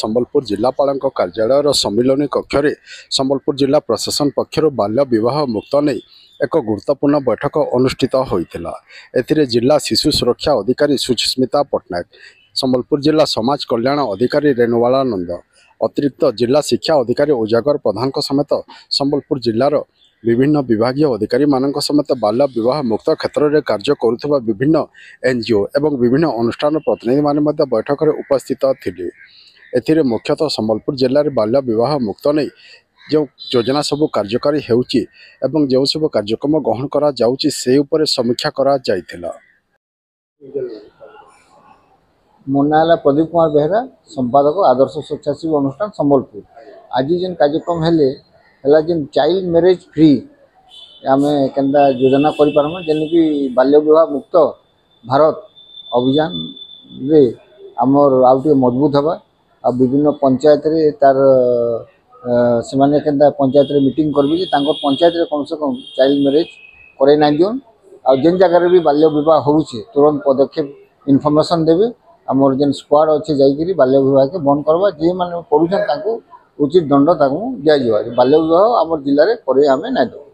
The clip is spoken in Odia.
ସମ୍ବଲପୁର ଜିଲ୍ଲାପାଳଙ୍କ କାର୍ଯ୍ୟାଳୟର ସମ୍ମିଳନୀ କକ୍ଷରେ ସମ୍ବଲପୁର ଜିଲ୍ଲା ପ୍ରଶାସନ ପକ୍ଷରୁ ବାଲ୍ୟ ବିବାହ ମୁକ୍ତ ନେଇ ଏକ ଗୁରୁତ୍ୱପୂର୍ଣ୍ଣ ବୈଠକ ଅନୁଷ୍ଠିତ ହୋଇଥିଲା। ଏଥିରେ ଜିଲ୍ଲା ଶିଶୁ ସୁରକ୍ଷା ଅଧିକାରୀ ସୁସ୍ମିତା ପଟ୍ଟନାୟକ, ସମ୍ବଲପୁର ଜିଲ୍ଲା ସମାଜ କଲ୍ୟାଣ ଅଧିକାରୀ ରେଣୁବାଳା ନନ୍ଦ, ଅତିରିକ୍ତ ଜିଲ୍ଲା ଶିକ୍ଷା ଅଧିକାରୀ ଉଜାଗର ପ୍ରଧାନଙ୍କ ସମେତ ସମ୍ବଲପୁର ଜିଲ୍ଲାର ବିଭିନ୍ନ ବିଭାଗୀୟ ଅଧିକାରୀମାନଙ୍କ ସମେତ ବାଲ୍ୟ ବିବାହ ମୁକ୍ତ କ୍ଷେତ୍ରରେ କାର୍ଯ୍ୟ କରୁଥିବା ବିଭିନ୍ନ NGO ଏବଂ ବିଭିନ୍ନ ଅନୁଷ୍ଠାନର ପ୍ରତିନିଧିମାନେ ମଧ୍ୟ ବୈଠକରେ ଉପସ୍ଥିତ ଥିଲେ। ଏଥିରେ ମୁଖ୍ୟତଃ ସମ୍ବଲପୁର ଜିଲ୍ଲାରେ ବାଲ୍ୟ ବିବାହ ମୁକ୍ତ ନେଇ ଯେଉଁ ଯୋଜନା ସବୁ କାର୍ଯ୍ୟକାରୀ ହେଉଛି ଏବଂ ଯେଉଁ ସବୁ କାର୍ଯ୍ୟକ୍ରମ ଗ୍ରହଣ କରାଯାଉଛି ସେ ଉପରେ ସମୀକ୍ଷା କରାଯାଇଥିଲା। ମୋ ନାଁ ହେଲା ପ୍ରଦୀପ କୁମାର ବେହେରା, ସମ୍ପାଦକ ଆଦର୍ଶ ସ୍ୱେଚ୍ଛାସେବୀ ଅନୁଷ୍ଠାନ ସମ୍ବଲପୁର। ଆଜି ଯେନ୍ କାର୍ଯ୍ୟକ୍ରମ ହେଲା ଯେନ୍ ଚାଇଲ୍ଡ ମ୍ୟାରେଜ फ्री आमे केनता योजना करिपारमु जेनकि बाल्य विवाह मुक्त भारत अभियान रे आमर आउटे मजबूत हवा आ विभिन्न पंचायत रे तार से माने केनता पंचायत रे मीटिंग करबी जे तांको पंचायत रे कम से कम चाइल्ड मैरिज करे ना दियोन आ जेन जगह रे भी बाल्य विवाह होउछे तुरंत पदक्षेप इनफॉरमेशन देबे। आमर जेन स्क्वाड अच्छे जाइकरी बाल्य विवाह के बंद करबा जे माने पढुछन तांको उचित दंड तांको दिया जिवा। बाल्य विवाह आमर जिल्ला रे करे आमे ना दो।